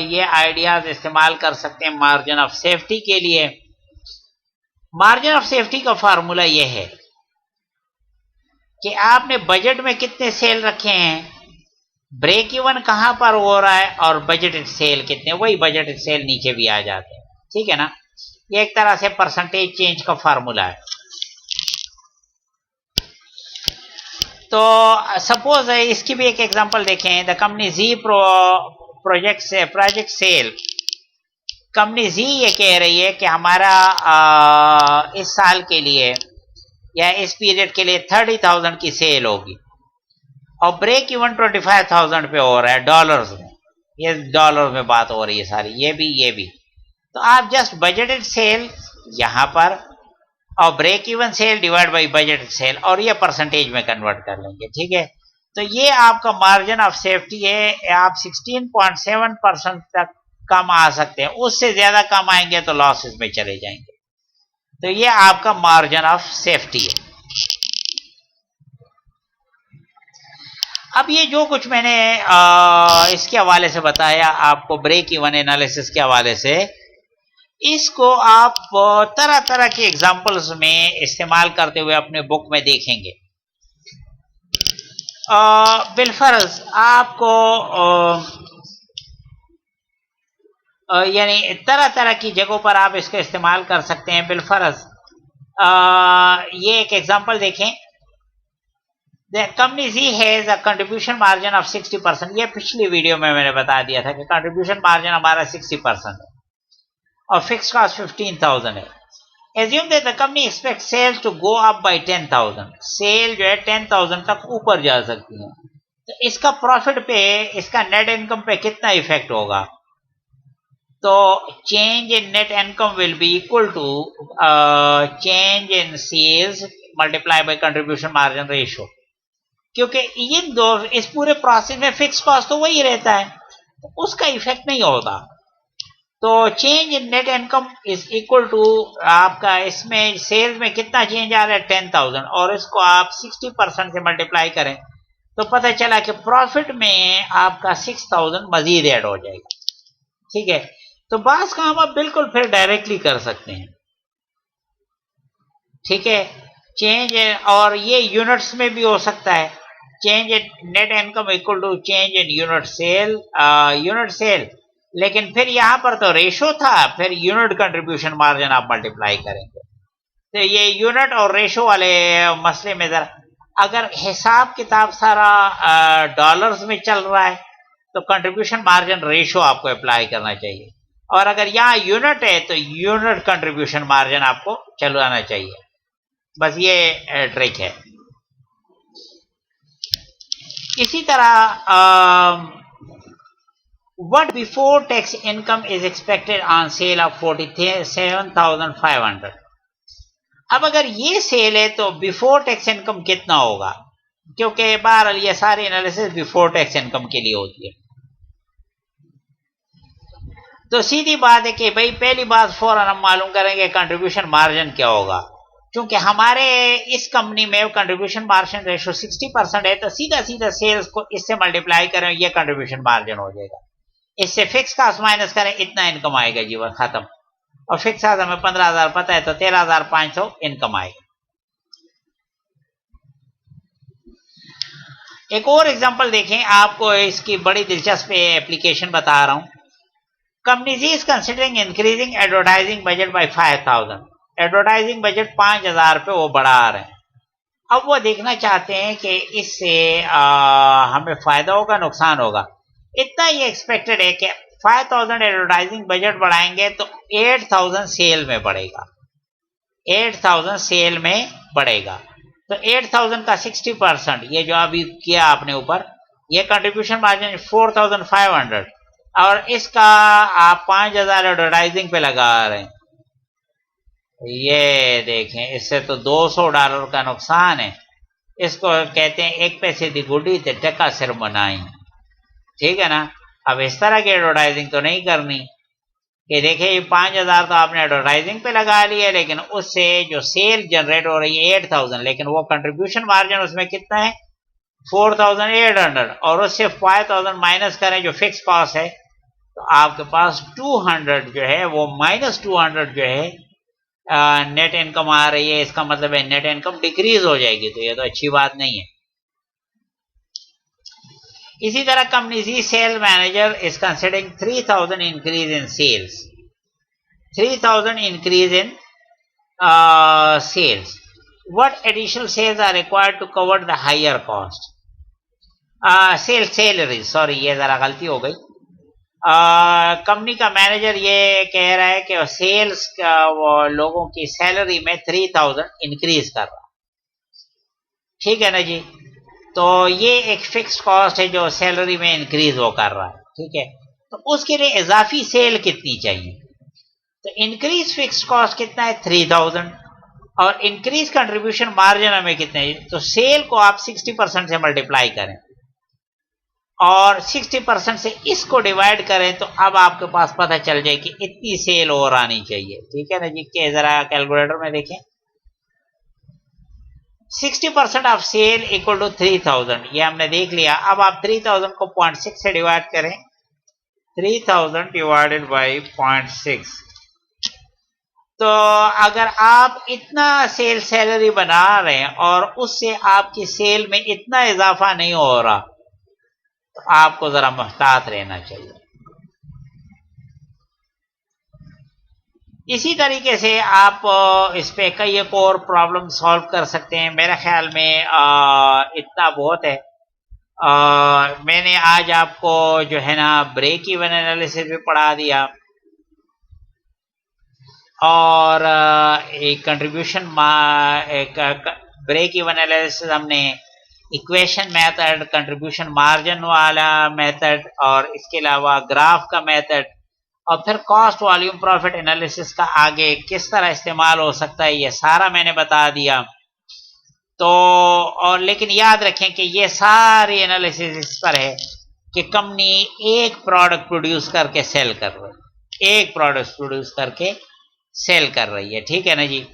ये आइडियाज इस्तेमाल कर सकते हैं मार्जिन ऑफ सेफ्टी के लिए। मार्जिन ऑफ सेफ्टी का फार्मूला ये है कि आपने बजट में कितने सेल रखे हैं, ब्रेक इवन कहां पर हो रहा है, और बजटेड सेल कितने, वही बजटेड सेल नीचे भी आ जाते हैं। ठीक है ना। ये एक तरह से परसेंटेज चेंज का फार्मूला है। तो सपोज इसकी भी एक एग्जांपल देखें। The company G project sale, company G ये कह रही है कि हमारा इस साल के लिए या इस पीरियड के लिए 30,000 की सेल होगी, और ब्रेक इवन 25,000 पे हो रहा है डॉलर्स में। ये डॉलर में बात हो रही है सारी, ये भी। तो आप जस्ट बजटेड सेल यहां पर और break even sale divide by budget sale, और ये परसेंटेज में कन्वर्ट कर लेंगे। ठीक है। तो ये आपका मार्जिन ऑफ सेफ्टी है। आप 16.7% तक कम आ सकते हैं, उससे ज्यादा कम आएंगे तो लॉसेस में चले जाएंगे। तो ये आपका मार्जिन ऑफ सेफ्टी है। अब ये जो कुछ मैंने इसके हवाले से बताया आपको, ब्रेक इवन एनालिसिस के हवाले से, इसको आप तरह तरह के एग्जाम्पल्स में इस्तेमाल करते हुए अपने बुक में देखेंगे। बिलफर्ज आपको यानी तरह तरह की जगहों पर आप इसका इस्तेमाल कर सकते हैं। बिलफर्ज ये एक एग्जाम्पल देखें। The company G has a contribution margin of 60%। ये पिछली वीडियो में मैंने बता दिया था कि कंट्रीब्यूशन मार्जिन हमारा 60% है और फिक्स कॉस्ट 15,000 है। Assume that the company expect sales to go up by 10,000, sale जो है 10,000 तक ऊपर जा सकती है, तो इसका प्रॉफिट पे, इसका नेट इनकम पे कितना इफेक्ट होगा? तो change in net income will be equal to change in sales multiply by contribution margin ratio, क्योंकि इन दो, इस पूरे प्रोसेस में फिक्स कॉस्ट तो वही रहता है, तो उसका इफेक्ट नहीं होता। तो change in net income is equal to आपका, इसमें सेल्स में कितना चेंज आ रहा है 10,000, और इसको आप 60% से मल्टीप्लाई करें तो पता चला कि प्रॉफिट में आपका 6,000 मजीद ऐड हो जाएगा। ठीक है, तो बास काम आप बिल्कुल फिर डायरेक्टली कर सकते हैं। ठीक है, चेंज, और ये यूनिट्स में भी हो सकता है, change in net income equal to change in unit sale, लेकिन फिर यहां पर तो रेशो था, फिर यूनिट कंट्रीब्यूशन मार्जिन आप मल्टीप्लाई करेंगे। तो ये यूनिट और रेशो वाले मसले में जरा, अगर हिसाब किताब सारा डॉलर्स में चल रहा है तो कंट्रीब्यूशन मार्जिन रेशो आपको अप्लाई करना चाहिए, और अगर यहाँ यूनिट है तो यूनिट कंट्रीब्यूशन मार्जिन आपको चलाना चाहिए। बस ये ट्रिक है। इसी तरह what before tax income is expected on sale of 47,500, अब अगर ये सेल है तो बिफोर टैक्स इनकम कितना होगा, क्योंकि बहरहाल ये सारी एनालिसिस बिफोर टैक्स इनकम के लिए होती है। तो सीधी बात है कि भाई पहली बात फौरन हम मालूम करेंगे कंट्रीब्यूशन मार्जिन क्या होगा, क्योंकि हमारे इस कंपनी में कंट्रीब्यूशन मार्जिन रेशो 60% है, तो सीधा सीधा सेल्स को इससे मल्टीप्लाई करें, ये कंट्रीब्यूशन मार्जिन हो जाएगा। इससे फिक्स कास्ट माइनस करें, इतना इनकम आएगा जी, बस खत्म। और फिक्स कास्ट हमें 15,000 पता है, तो 13,500 इनकम आएगा। एक और एग्जांपल देखें, आपको इसकी बड़ी दिलचस्प एप्लीकेशन बता रहा हूं। Company G is considering increasing advertising budget by 5,000, advertising budget 5,000 पे वो बढ़ा रहे हैं। अब वो देखना चाहते हैं कि इससे हमें फायदा होगा नुकसान होगा। इतना ही एक्सपेक्टेड है कि 5,000 एडवर्टाइजिंग बजट बढ़ाएंगे तो 8,000 सेल में बढ़ेगा, 8,000 सेल में बढ़ेगा। तो 8,000 का 60%, ये जो अभी किया आपने ऊपर, ये कंट्रीब्यूशन मार्जिन 4,500, और इसका आप 5,000 एडवर्टाइजिंग पे लगा रहे हैं। ये देखें, इससे तो $200 का नुकसान है। इसको कहते हैं एक पैसे दी गुडी ते टका सिर बनाई। ठीक है ना। अब इस तरह की एडवर्टाइजिंग तो नहीं करनी कि देखिए ये 5,000 तो आपने एडवर्टाइजिंग पे लगा लिया, लेकिन उससे जो सेल जनरेट हो रही है 8,000, लेकिन वो कंट्रीब्यूशन मार्जिन उसमें कितना है 4,800, और उससे 5,000 माइनस करें जो फिक्स कॉस्ट है, तो आपके पास 200 जो है वो -200 जो है नेट इनकम आ रही है। इसका मतलब है नेट इनकम डिक्रीज हो जाएगी, तो ये तो अच्छी बात नहीं है। इसी तरह company G sale manager is considering 3,000 increase in sales, 3,000 increase in sales, what additional sales are required to cover the higher cost? Salary, sorry ये जरा गलती हो गई। कंपनी का मैनेजर ये कह रहा है कि सेल्स वो लोगों की सैलरी में 3,000 इंक्रीज कर रहा। ठीक है ना जी। तो ये एक फिक्स्ड कॉस्ट है जो सैलरी में इंक्रीज वो कर रहा है। ठीक है, तो उसके लिए इजाफी सेल कितनी चाहिए? तो इंक्रीज फिक्स्ड कॉस्ट कितना है 3,000, और इंक्रीज कंट्रीब्यूशन मार्जिन हमें कितना है? तो सेल को आप 60% से मल्टीप्लाई करें और 60% से इसको डिवाइड करें, तो अब आपके पास पता चल जाए कि इतनी सेल और आनी चाहिए। ठीक है ना जी। के जरा कैलकुलेटर में देखें, 60% ऑफ सेल इक्वल टू 3,000, ये हमने देख लिया। अब आप 3,000 को 0.6 से डिवाइड करें, 3,000 डिवाइडेड बाई 0.6, तो अगर आप इतना सेल सैलरी बना रहे हैं और उससे आपकी सेल में इतना इजाफा नहीं हो रहा, तो आपको जरा मुहतात रहना चाहिए। इसी तरीके से आप इस पे कई एक और प्रॉब्लम सॉल्व कर सकते हैं। मेरे ख्याल में इतना बहुत है। मैंने आज आपको जो है ना ब्रेक इवन एनालिसिस भी पढ़ा दिया, और एक कंट्रीब्यूशन एक ब्रेक इवन एनालिसिस हमने इक्वेशन मेथड, कंट्रीब्यूशन मार्जिन वाला मेथड, और इसके अलावा ग्राफ का मेथड, और फिर कॉस्ट वॉल्यूम प्रॉफिट एनालिसिस का आगे किस तरह इस्तेमाल हो सकता है, ये सारा मैंने बता दिया। तो और लेकिन याद रखें कि ये सारी एनालिसिस इस पर है कि कंपनी एक प्रोडक्ट प्रोड्यूस करके सेल कर रही है, एक प्रोडक्ट प्रोड्यूस करके सेल कर रही है, ठीक है ना जी।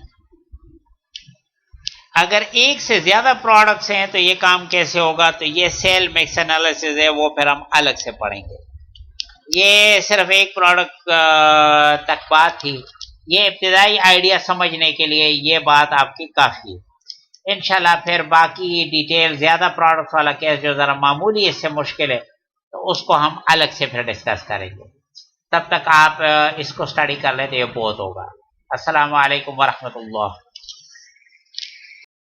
अगर एक से ज्यादा प्रोडक्ट्स हैं तो ये काम कैसे होगा, तो ये सेल मिक्स एनालिसिस है, वो फिर हम अलग से पढ़ेंगे। ये सिर्फ एक प्रोडक्ट तक बात थी, ये इब्तिदाई आइडिया समझने के लिए ये बात आपकी काफी है। इंशाल्लाह फिर बाकी डिटेल, ज्यादा प्रोडक्ट वाला केस जो जरा मामूली इससे मुश्किल है, तो उसको हम अलग से फिर डिस्कस करेंगे। तब तक आप इसको स्टडी कर लेते, ये बहुत होगा। अस्सलाम वालेकुम वरहमतुल्लाह।